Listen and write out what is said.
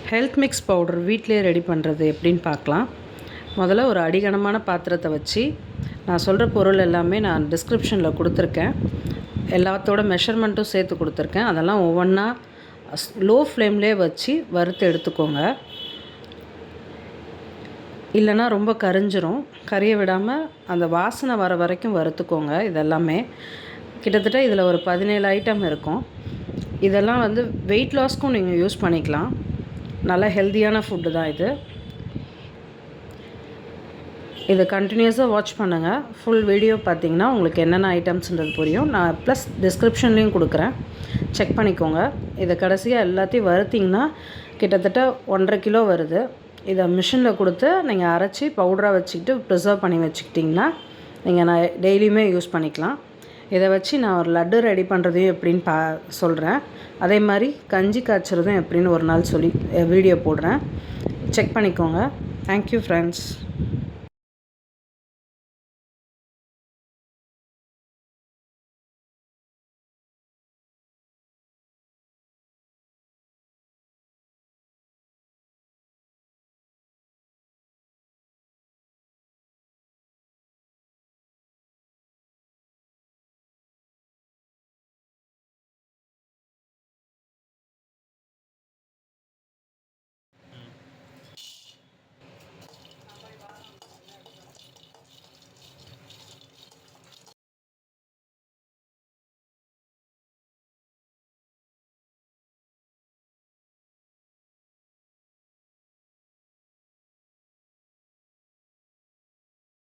Health mix powder வீட்டிலே ready பண்ணுறது எப்படின்னு பார்க்கலாம். முதல்ல ஒரு அடிகனமான பாத்திரத்தை வச்சு நான் சொல்கிற பொருள் எல்லாமே நான் டிஸ்கிரிப்ஷனில் கொடுத்துருக்கேன். எல்லாத்தோட மெஷர்மெண்ட்டும் சேர்த்து கொடுத்துருக்கேன். அதெல்லாம் ஒவ்வொன்றா லோ ஃப்ளேம்லேயே வச்சு வறுத்து எடுத்துக்கோங்க. இல்லைன்னா ரொம்ப கரிஞ்சிரும். கறியை விடாமல் அந்த வாசனை வர வரைக்கும் வறுத்துக்கோங்க. இதெல்லாமே கிட்டத்தட்ட இதில் ஒரு 17 ஐட்டம் இருக்கும். இதெல்லாம் வெயிட் லாஸ்க்கும் நீங்கள் யூஸ் பண்ணிக்கலாம். நல்ல ஹெல்த்தியான ஃபுட்டு தான் இது. இதை கண்டினியூஸாக வாட்ச் பண்ணுங்கள். ஃபுல் வீடியோ பார்த்திங்கன்னா உங்களுக்கு என்னென்ன ஐட்டம்ஸ்ன்றது புரியும். நான் ப்ளஸ் டிஸ்கிரிப்ஷன்லேயும் கொடுக்குறேன், செக் பண்ணிக்கோங்க. இதை கடைசியாக எல்லாத்தையும் வறுத்திங்கன்னா கிட்டத்தட்ட 1.5 கிலோ வருது. இதை மிஷினில் கொடுத்து நீங்கள் அரைச்சி பவுடராக வச்சுக்கிட்டு ப்ரிசர்வ் பண்ணி வச்சுக்கிட்டிங்கன்னா நான் டெய்லியுமே யூஸ் பண்ணிக்கலாம். இதை வச்சு நான் ஒரு லட்டு ரெடி பண்ணுறதையும் எப்படின்னு சொல்கிறேன். அதே மாதிரி கஞ்சி காய்ச்சறதும் எப்படின்னு ஒரு நாள் வீடியோ போடுறேன். செக் பண்ணிக்கோங்க. Thank you friends.